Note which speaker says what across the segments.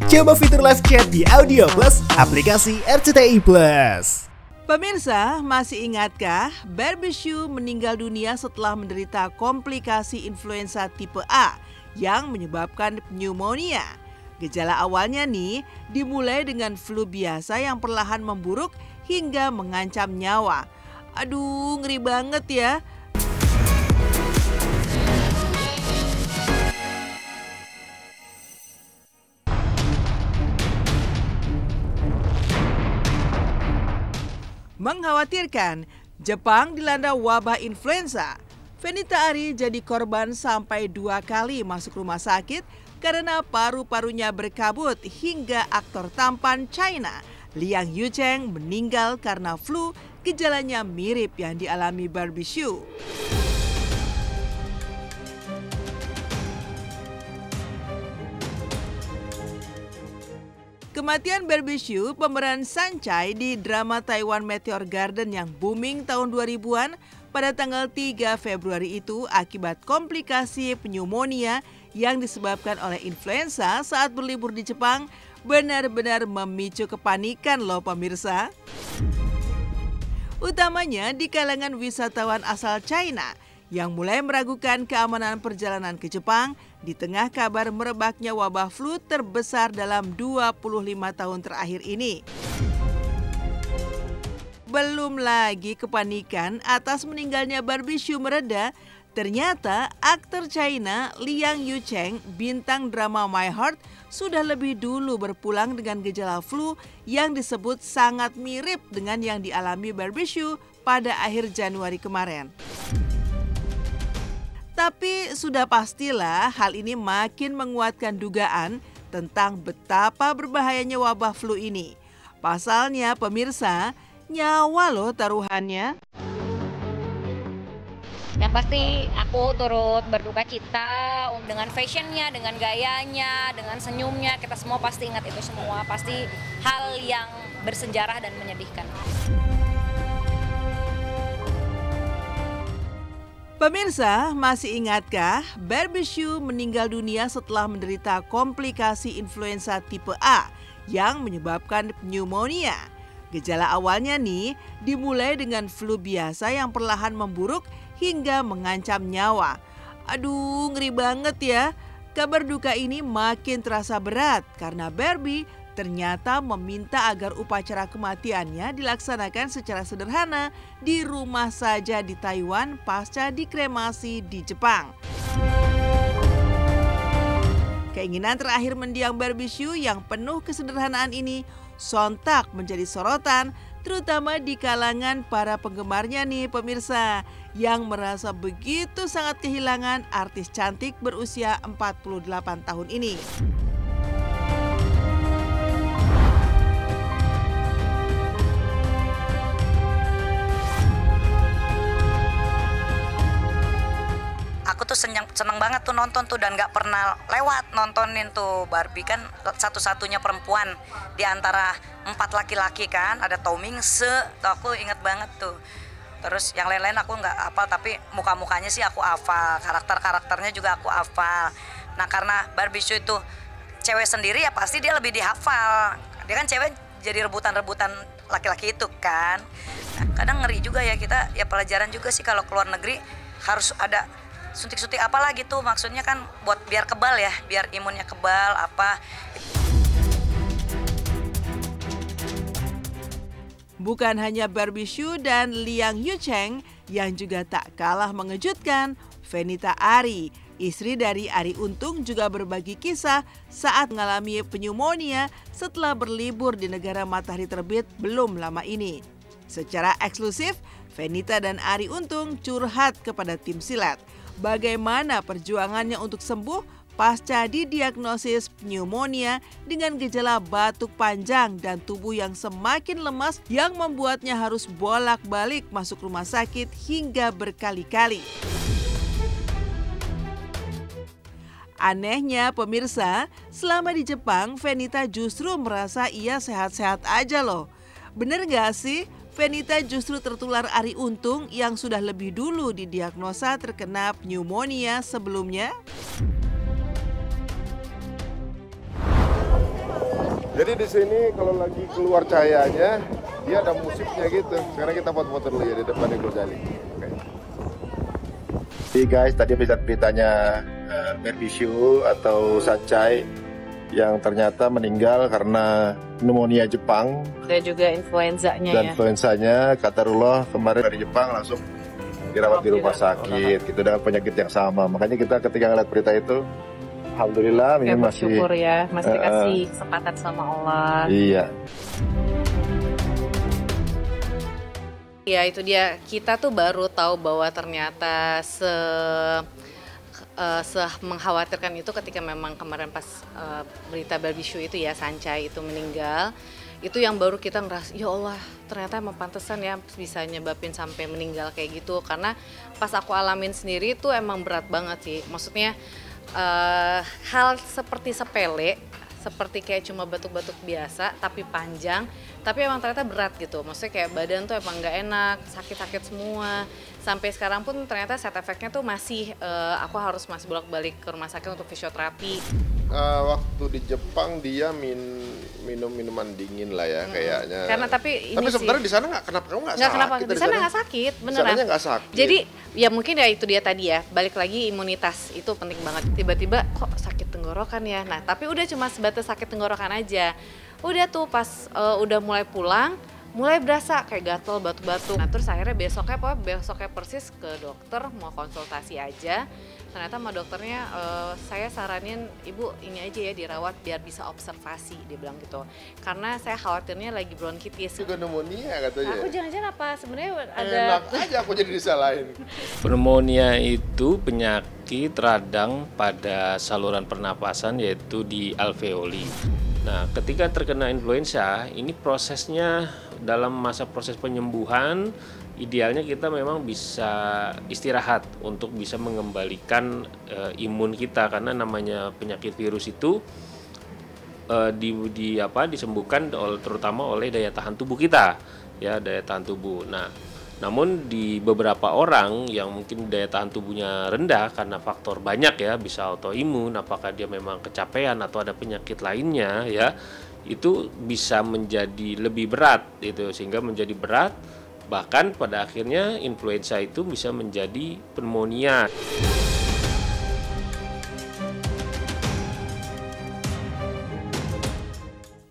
Speaker 1: Coba fitur live chat di Audio Plus, aplikasi RCTI Plus.
Speaker 2: Pemirsa, masih ingatkah Barbie Hsu meninggal dunia setelah menderita komplikasi influenza tipe A yang menyebabkan pneumonia? Gejala awalnya nih dimulai dengan flu biasa yang perlahan memburuk hingga mengancam nyawa. Aduh, ngeri banget ya. Mengkhawatirkan, Jepang dilanda wabah influenza. Fenita Arie jadi korban sampai 2 kali masuk rumah sakit karena paru-parunya berkabut hingga aktor tampan China Liang Yucheng meninggal karena flu. Gejalanya mirip yang dialami Barbie Hsu. Kematian Barbie Hsu, pemeran Sunchai di drama Taiwan Meteor Garden yang booming tahun 2000-an pada tanggal 3 Februari itu akibat komplikasi pneumonia yang disebabkan oleh influenza saat berlibur di Jepang, benar-benar memicu kepanikan loh pemirsa. Utamanya di kalangan wisatawan asal China yang mulai meragukan keamanan perjalanan ke Jepang di tengah kabar merebaknya wabah flu terbesar dalam 25 tahun terakhir ini. Belum lagi kepanikan atas meninggalnya Barbie Hsu mereda, ternyata aktor China Liang Yucheng, bintang drama My Heart, sudah lebih dulu berpulang dengan gejala flu yang disebut sangat mirip dengan yang dialami Barbie Hsu pada akhir Januari kemarin. Tapi sudah pastilah hal ini makin menguatkan dugaan tentang betapa berbahayanya wabah flu ini. Pasalnya pemirsa, nyawa loh taruhannya.
Speaker 3: Yang pasti aku turut berduka cita dengan fashionnya, dengan gayanya, dengan senyumnya. Kita semua pasti ingat itu semua. Pasti hal yang bersejarah dan menyedihkan.
Speaker 2: Pemirsa, masih ingatkah Barbie Hsu meninggal dunia setelah menderita komplikasi influenza tipe A yang menyebabkan pneumonia? Gejala awalnya nih dimulai dengan flu biasa yang perlahan memburuk hingga mengancam nyawa. Aduh, ngeri banget ya. Kabar duka ini makin terasa berat karena Barbie ternyata meminta agar upacara kematiannya dilaksanakan secara sederhana di rumah saja di Taiwan pasca dikremasi di Jepang. Keinginan terakhir mendiang Barbie Hsu yang penuh kesederhanaan ini sontak menjadi sorotan, terutama di kalangan para penggemarnya nih pemirsa, yang merasa begitu sangat kehilangan artis cantik berusia 48 tahun ini.
Speaker 4: Aku tuh seneng banget tuh nonton tuh dan gak pernah lewat nontonin tuh. Barbie kan satu-satunya perempuan di antara 4 laki-laki kan, ada Toming Se, tuh aku inget banget tuh. Terus yang lain-lain aku nggak hafal, tapi muka-mukanya sih aku hafal, karakter-karakternya juga aku hafal. Nah karena Barbie Hsu itu cewek sendiri ya pasti dia lebih dihafal. Dia kan cewek jadi rebutan-rebutan laki-laki itu kan. Nah, kadang ngeri juga ya kita, ya pelajaran juga sih kalau keluar negeri harus ada suntik-suntik apalah gitu, maksudnya kan buat biar kebal ya, biar imunnya kebal apa.
Speaker 2: Bukan hanya Barbie Hsu dan Liang Yucheng yang juga tak kalah mengejutkan, Fenita Arie, istri dari Arie Untung, juga berbagi kisah saat mengalami pneumonia setelah berlibur di negara matahari terbit belum lama ini. Secara eksklusif, Fenita dan Arie Untung curhat kepada tim Silet bagaimana perjuangannya untuk sembuh pasca didiagnosis pneumonia dengan gejala batuk panjang dan tubuh yang semakin lemas yang membuatnya harus bolak-balik masuk rumah sakit hingga berkali-kali. Anehnya pemirsa, selama di Jepang Fenita justru merasa ia sehat-sehat aja loh. Bener gak sih? Fenita justru tertular Arie Untung yang sudah lebih dulu didiagnosa terkena pneumonia sebelumnya.
Speaker 5: Jadi di sini kalau lagi keluar cahayanya, dia ada musiknya gitu. Sekarang kita foto-foto dulu ya di depan di Gojali. Oke. Jadi guys, tadi beritanya Berbishu atau Sancai yang ternyata meninggal karena pneumonia Jepang.
Speaker 6: Dan juga influenzanya
Speaker 5: Dan
Speaker 6: ya.
Speaker 5: influenzanya, katarullah kemarin dari Jepang langsung dirawat di rumah sakit gitu dengan penyakit yang sama. Makanya kita ketika ngeliat berita itu, alhamdulillah ini masih
Speaker 6: bersyukur ya, masih dikasih kesempatan sama Allah.
Speaker 5: Iya.
Speaker 6: Ya itu dia, kita tuh baru tahu bahwa ternyata mengkhawatirkan itu ketika memang kemarin pas berita Berbishu itu ya, Sancai itu meninggal. Itu yang baru kita ngerasa, ya Allah ternyata emang pantesan ya bisa nyebabin sampai meninggal kayak gitu. Karena pas aku alamin sendiri itu emang berat banget sih. Maksudnya hal seperti sepele, seperti kayak cuma batuk-batuk biasa tapi panjang, tapi emang ternyata berat gitu. Maksudnya kayak badan tuh emang nggak enak, sakit-sakit semua. Sampai sekarang pun ternyata side effect-nya tuh masih aku harus masih bolak-balik ke rumah sakit untuk fisioterapi.
Speaker 5: Waktu di Jepang dia minum minuman dingin lah ya kayaknya.
Speaker 6: Karena tapi
Speaker 5: sebenarnya di sana nggak kenapa kamu nggak sakit?
Speaker 6: Kenapa? Di sana nggak sakit, beneran.
Speaker 5: Di sana nggak sakit.
Speaker 6: Jadi ya mungkin ya itu dia tadi ya, balik lagi imunitas itu penting banget. Tiba-tiba kok sakit tenggorokan ya. Nah tapi udah cuma sebatas sakit tenggorokan aja. Udah tuh pas udah mulai pulang, mulai berasa kayak gatel, batuk-batuk. Nah terus akhirnya besoknya persis ke dokter mau konsultasi aja. Ternyata sama dokternya saya saranin ibu ini aja ya dirawat biar bisa observasi, dia bilang gitu. Karena saya khawatirnya lagi bronkitis.
Speaker 5: Juga pneumonia katanya.
Speaker 6: Aku jangan-jangan apa sebenarnya ada.
Speaker 5: Enak aja aku jadi disalahin.
Speaker 7: Pneumonia itu penyakit radang pada saluran pernapasan yaitu di alveoli. Nah, ketika terkena influenza, ini prosesnya dalam masa proses penyembuhan, idealnya kita memang bisa istirahat untuk bisa mengembalikan imun kita karena namanya penyakit virus itu disembuhkan terutama oleh daya tahan tubuh kita, ya daya tahan tubuh. Nah, namun di beberapa orang yang mungkin daya tahan tubuhnya rendah karena faktor banyak ya, bisa autoimun, apakah dia memang kecapean atau ada penyakit lainnya ya, itu bisa menjadi lebih berat itu sehingga menjadi berat. Bahkan pada akhirnya influenza itu bisa menjadi pneumonia.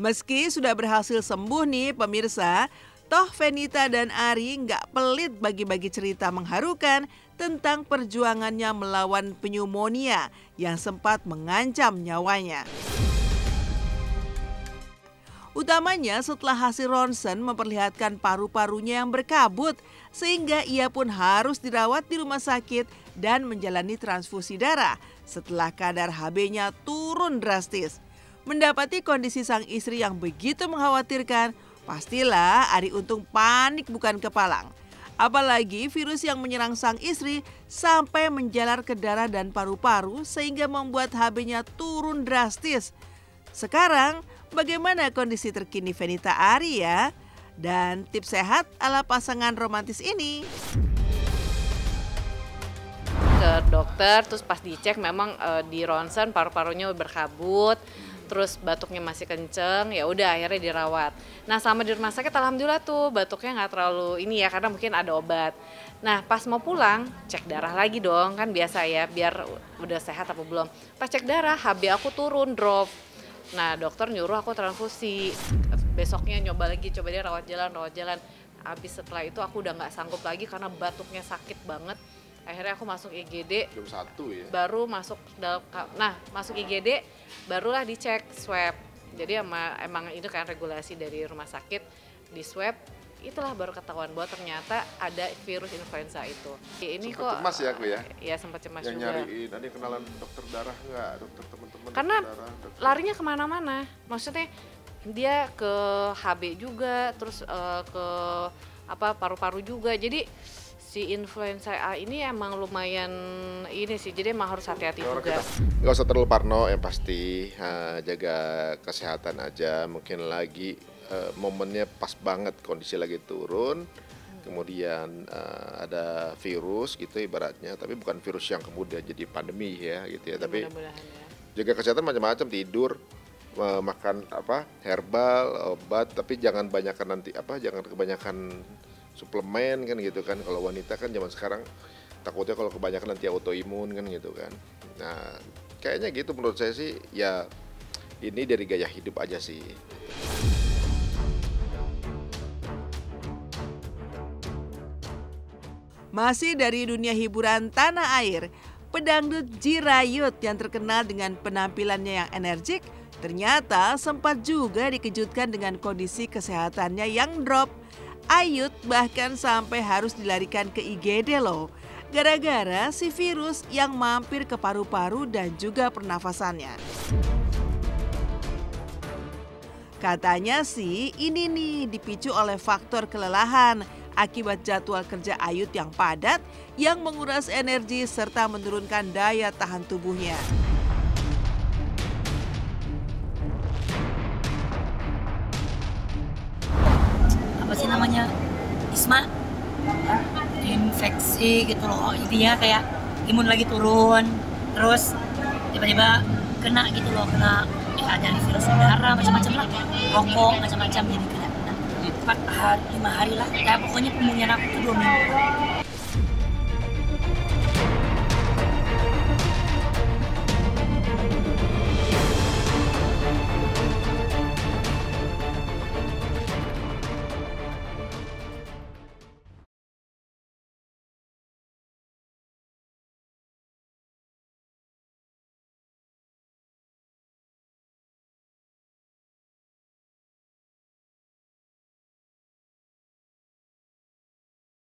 Speaker 2: Meski sudah berhasil sembuh nih pemirsa, toh Fenita dan Ari nggak pelit bagi-bagi cerita mengharukan tentang perjuangannya melawan pneumonia yang sempat mengancam nyawanya. Utamanya setelah hasil ronsen memperlihatkan paru-parunya yang berkabut sehingga ia pun harus dirawat di rumah sakit dan menjalani transfusi darah setelah kadar HB-nya turun drastis. Mendapati kondisi sang istri yang begitu mengkhawatirkan, pastilah Ari Untung panik bukan kepalang. Apalagi virus yang menyerang sang istri sampai menjalar ke darah dan paru-paru sehingga membuat HB-nya turun drastis. Sekarang, bagaimana kondisi terkini Fenita Ari ya? Dan tips sehat ala pasangan romantis ini?
Speaker 6: Ke dokter, terus pas dicek memang di ronsen paru-parunya berkabut, terus batuknya masih kenceng, ya udah akhirnya dirawat. Nah sama di rumah sakit alhamdulillah tuh batuknya nggak terlalu ini ya karena mungkin ada obat. Nah pas mau pulang cek darah lagi dong kan biasa ya biar udah sehat apa belum. Pas cek darah HB aku turun drop. Nah dokter nyuruh aku transfusi. Besoknya coba dia rawat jalan. Habis setelah itu aku udah nggak sanggup lagi karena batuknya sakit banget. Akhirnya aku masuk IGD.
Speaker 5: Jam 1 ya.
Speaker 6: Baru masuk masuk IGD barulah dicek swab. Jadi emang itu kan regulasi dari rumah sakit di swab. Itulah baru ketahuan bahwa ternyata ada virus influenza itu. Ini
Speaker 5: sempat
Speaker 6: kok
Speaker 5: cemas ya aku ya.
Speaker 6: Iya sempat cemas
Speaker 5: yang
Speaker 6: juga.
Speaker 5: Nyariin, ada kenalan dokter darah nggak, dokter teman-teman.
Speaker 6: Karena
Speaker 5: dokter.
Speaker 6: larinya kemana-mana. Maksudnya dia ke HB juga, terus ke paru-paru juga. Jadi si influenza A ini emang lumayan ini sih. Jadi emang harus hati-hati juga.
Speaker 5: Nggak usah terlalu parno, yang pasti jaga kesehatan aja. Mungkin lagi momennya pas banget, kondisi lagi turun. Kemudian ada virus gitu ibaratnya, tapi bukan virus yang kemudian jadi pandemi ya gitu ya. Tapi
Speaker 6: Mudah-mudahan ya.
Speaker 5: jaga kesehatan macam-macam, tidur, makan herbal, obat, tapi jangan banyakkan jangan kebanyakan suplemen kan gitu kan. Kalau wanita kan zaman sekarang takutnya kalau kebanyakan nanti autoimun kan gitu kan. Nah, kayaknya gitu menurut saya sih, ya ini dari gaya hidup aja sih.
Speaker 2: Masih dari dunia hiburan tanah air, pedangdut Jirayut yang terkenal dengan penampilannya yang energik ternyata sempat juga dikejutkan dengan kondisi kesehatannya yang drop. Ayut bahkan sampai harus dilarikan ke IGD loh, gara-gara si virus yang mampir ke paru-paru dan juga pernafasannya. Katanya sih ini nih dipicu oleh faktor kelelahan akibat jadwal kerja Ayut yang padat yang menguras energi serta menurunkan daya tahan tubuhnya.
Speaker 8: Apa sih namanya, isma, infeksi gitu loh, intinya kayak imun lagi turun, terus tiba-tiba kena gitu loh, kena dari virus udara macam-macam lah, rokok macam-macam, jadi kena 4 hari 5 hari lah, kayak pokoknya pemulihan aku tuh 2 minggu.